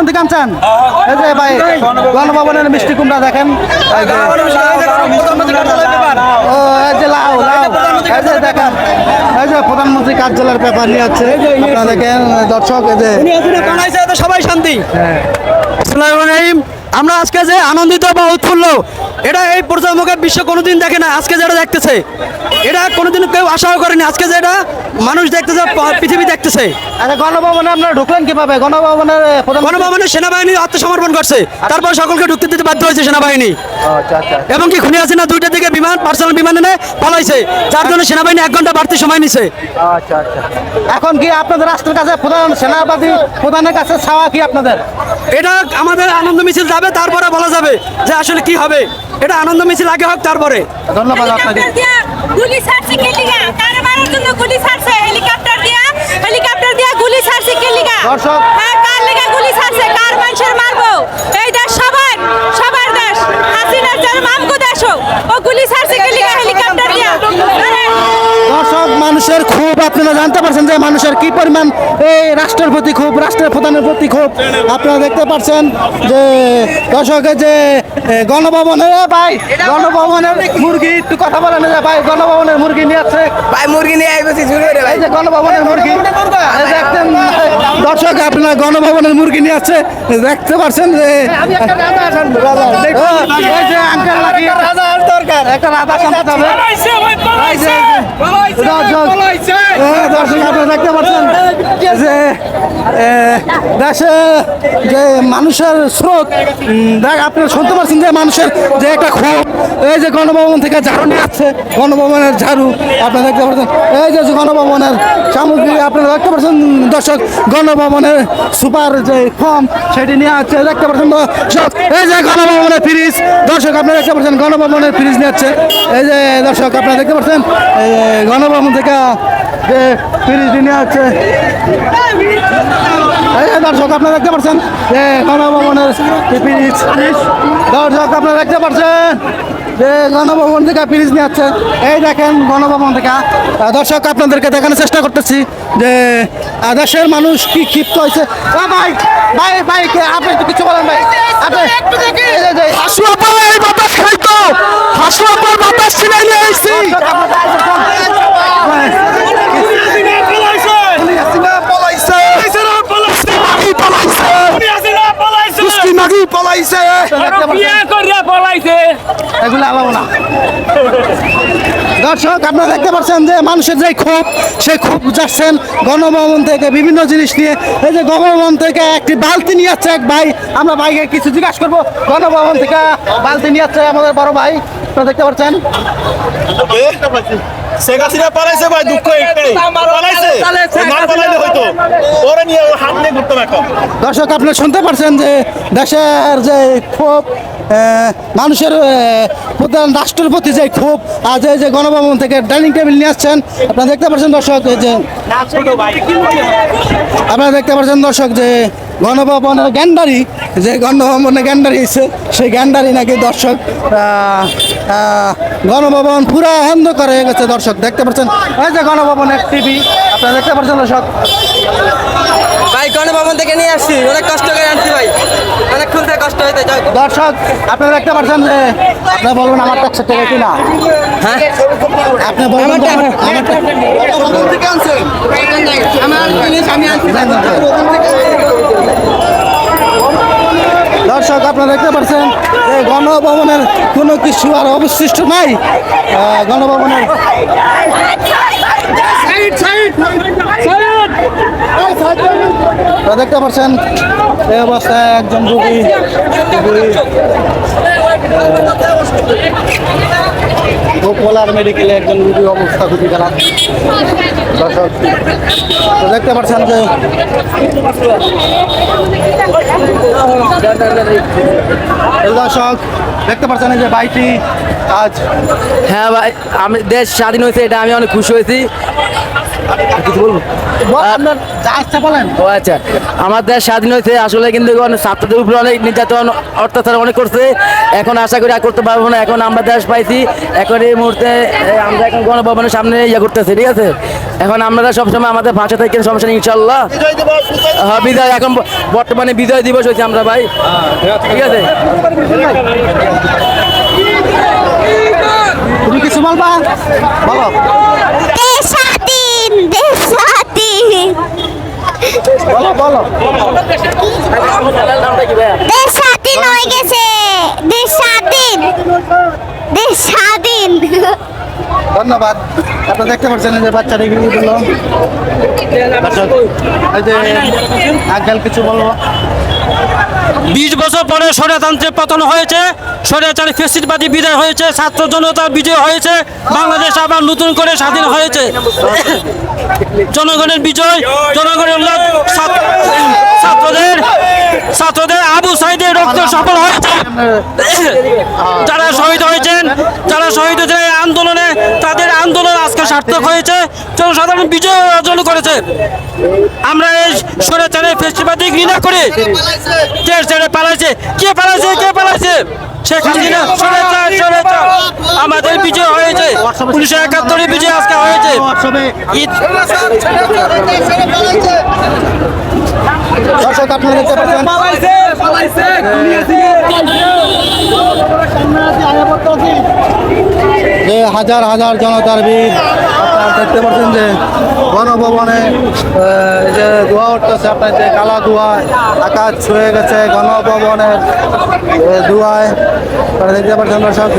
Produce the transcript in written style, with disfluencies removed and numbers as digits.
থেকে আনছেন? এই যে ভাই গণভবনের মিষ্টি কুমড়া দেখেন, ও এই যে লাউ লাউ, এই যে দেখেন এই যে প্রধানমন্ত্রী কার্যালয়ের পেপার নিয়ে যাচ্ছে আপনারা দেখেন দর্শক। এই যে সবাই শান্তি। আসসালামু আলাইকুম। আমরা আজকে যে আনন্দিত বা উৎফুল্ল, এটা এই প্রজন্মকে বিশ্ব কোনোদিন দেখে না। আজকে যেটা দেখতেছে এটা কোনোদিন কেউ আশাও করেনি। আজকে যেটা মানুষ দেখতেছে, পৃথিবী দেখতেছে। আচ্ছা গণভবনে আপনারা ঢুকলেন কিভাবে? গণভবনের গণভবনে সেনাবাহিনী আত্মসমর্পণ করছে, তারপর সকলকে ঢুকতে দিতে বাধ্য হয়েছে সেনাবাহিনী। এবং কি খুনি আছে না, 2টার দিকে বিমান, পার্সোনাল বিমান এনে পালাইছে, যার জন্য সেনাবাহিনী 1 ঘন্টা বাড়তি সময় নিছে। এখন কি আপনাদের রাষ্ট্রের কাছে প্রধান সেনাপতি প্রধানের কাছে চাওয়া কি আপনাদের? এটা আমাদের আনন্দ মিছিল যাবে, তারপরে বলা যাবে যে আসলে কি হবে। এটা আনন্দ মিছিল আগে হোক, তারপরে। ধন্যবাদ আপনাকে। গুলি ছাড়ছে কে লিগা? কারে মারার জন্য গুলি ছাড়ছে? হেলিকপ্টার দিয়া গুলি ছাড়ছে কে লিগা? দর্শক হ্যাঁ, কার লিগা গুলি ছাড়ছে? কার মানুষের মারবো? এই দেশ সবার দেশ, হাসিনার জন্ম আমগো দেশও। ও গুলি ছাড়ছে কে লিগা? হেলিকপ্টার দিয়া। দর্শক মানুষের ক্ষোভ আপনারা জানতে পারছেন যে মানুষের কি পরিমাণ এই রাষ্ট্রের প্রতি ক্ষোভ, রাষ্ট্রের প্রধানের প্রতি ক্ষোভ আপনারা দেখতে পাচ্ছেন। যে দর্শকের যে গণভবনের ভাই গণভবনের মুরগি একটু কথা বলেন যে ভাই গণভবনের মুরগি নিয়ে আসছে ভাই মুরগি নিয়ে আইবছি শুরু করে ভাই। এই যে গণভবনের মুরগি দেখতেন দর্শক আপনারা গণভবনের মুরগি নিয়ে আসছে দেখতে পাচ্ছেন যে এই যে আঙ্কেল নাকি দরকার একটা রাধা সম্পদ হবে। দর্শক আপনারা দেখতে পাচ্ছেন যে দেশে যে মানুষের স্রোত দেখ আপনারা শুনতে পাচ্ছেন যে মানুষের যে একটা ক্ষোভ। এই যে গণভবন থেকে ঝাড়ু নিয়ে আসছে, গণভবনের ঝাড়ু আপনারা দেখতে পাচ্ছেন। এই যে গণভবনের সামগ্রী আপনারা দেখতে পাচ্ছেন দর্শক, গণভবনের সুপার যে ফর্ম সেটি নিয়ে আসছে দেখতে পাচ্ছেন দর্শক। এই যে গণভবনের ফ্রিজ দর্শক আপনারা দেখতে পাচ্ছেন, গণভবনের ফ্রিজ নিয়ে আসছে। এই যে দর্শক আপনারা দেখতে পাচ্ছেন গণভবন থেকে যে ফ্রিজটি নিয়ে আসছে। দর্শক আপনারা দেখতে পাচ্ছেন যে গণভবনের ফ্রিজ, দর্শক আপনারা দেখতে পাচ্ছেন যে গণভবন থেকে ফ্রিজ নিয়ে আসছে। এই দেখেন গণভবন থেকে দর্শক আপনাদেরকে দেখানোর চেষ্টা করতেছি যে দেশের মানুষ কি ক্ষিপ্ত হয়েছে। ভাই ভাই ভাই আপনি একটু কিছু বলেন ভাই। আপনি দর্শক আপনারা দেখতে পাচ্ছেন যে মানুষের যে ক্ষোভ, সেই ক্ষোভ যাচ্ছেন গণভবন থেকে বিভিন্ন জিনিস নিয়ে। এই যে গণভবন থেকে একটি বালতি নিয়ে যাচ্ছে এক ভাই, আমরা ভাইকে কিছু জিজ্ঞাসা করবো। গণভবন থেকে বালতি নিয়ে যাচ্ছে আমাদের বড় ভাই, আপনারা দেখতে পাচ্ছেন। শেখ হাসিনা পালাইছে ভাই, দুঃখ একটাই পালাইছে, না পালাইলে হয়তো ওরে নিয়ে হাত নিয়ে ঘুরতাম এখন। দর্শক আপনারা শুনতে পারছেন যে দেশের যে ক্ষোভ, মানুষের প্রধান রাষ্ট্রের প্রতি যে ক্ষোভ, আজ এই যে গণভবন থেকে ডাইনিং টেবিল নিয়ে আসছেন আপনারা দেখতে পাচ্ছেন দর্শক। এই যে আপনারা দেখতে পাচ্ছেন দর্শক যে গণভবনের গ্যান্ডারি, যে গণভবনে গ্যান্ডারি এসে সেই গ্যান্ডারি নাকি দর্শক গণভবন পুরা অন্ধকার হয়ে গেছে। দর্শক দেখতে পাচ্ছেন এই যে গণভবনের টিভি আপনারা দেখতে পাচ্ছেন দর্শক। ভাই গণভবন থেকে নিয়ে আসছি, অনেক কষ্ট করে আনছি ভাই, অনেকক্ষণ থেকে কষ্ট হইতে। দর্শক আপনারা দেখতে পাচ্ছেন যে আপনারা বলবেন আমার ট্যাক্সের টাকা কিনা, হ্যাঁ আপনি বলবেন দর্শক আপনারা দেখতে পাচ্ছেন যে গণভবনের কোনো কিছু আর অবশিষ্ট নাই। গণভবনের দেখতে পাচ্ছেন এই অবস্থায় একজন রোগী গোপালার মেডিকেলে একজন রোগীর অবস্থা খুবই খারাপ। দর্শক দেখতে পাচ্ছেন যে এই দর্শক দেখতে পাচ্ছেন এই যে ভাইটি আজ হ্যাঁ ভাই, আমি দেশ স্বাধীন হয়েছে, এটা আমি অনেক খুশি হয়েছি। কিছু বলবো? আপনার যা ইচ্ছা বলেন। ও আচ্ছা, আমার দেশ স্বাধীন হয়েছে আসলে, কিন্তু অনেক ছাত্রদের উপরে অনেক নির্যাতন অত্যাচার অনেক করছে। এখন আশা করি আর করতে পারবো না, এখন আমরা দেশ পাইছি। এখন এই মুহূর্তে আমরা এখন গণভবনের সামনে ইয়ে করতেছি, ঠিক আছে? এখন আমরা সবসময় আমাদের ভাষা থেকে সমস্যা নেই, ইনশাল্লাহ। হ্যাঁ, বিজয় এখন বর্তমানে বিজয় দিবস হয়েছে আমরা ভাই, ঠিক আছে? তুমি কিছু বলবা, বলো। দেশ স্বাধীন, দেশ স্বাধীন, বলো বলো। দেশ স্বাধীন হয়ে গেছে, দেশ স্বাধীন, দেশ স্বাধীন। ধন্যবাদ। আপনারা দেখতে পাচ্ছেন এই যে বাচ্চাটা কি বললো। দর্শক, এই যে আঙ্কেল কিছু বলবো। 20 বছর পরে স্বৈরতন্ত্রের পতন হয়েছে, স্বৈরাচারী ফ্যাসিস্টবাদী বিদায় হয়েছে, ছাত্র জনতার বিজয় হয়েছে, বাংলাদেশ আবার নতুন করে স্বাধীন হয়েছে। জনগণের বিজয়, জনগণের উল্লাস, ছাত্রদের আবু সাইদের রক্ত সফল হয়েছে। যারা শহীদ হয়েছেন, এই আন্দোলনে, তাদের আন্দোলন আজকে সার্থক হয়েছে, জনসাধারণ বিজয় অর্জন করেছে। আমরা এই স্বৈরাচারী ফ্যাসিস্টবাদী ঘৃণা করি। দেশ ছেড়ে পালাইছে, কে পালাইছে? শেখ হাসিনা। স্বৈরাচার। আমাদের বিজয় হয়েছে, 1971 বিজয় আজকে হয়েছে। ঈদ। দর্শক আপনারা দেখতে পাচ্ছেন যে হাজার হাজার জনতার ভিড়। আপনারা দেখতে পাচ্ছেন যে গণভবনে যে ধোয়া উঠতেছে, আপনার যে কালা ধোঁয়া আকাশ ছুঁয়ে গেছে গণভবনের ধোঁয়ায়। আপনারা দেখতে পাচ্ছেন দর্শক।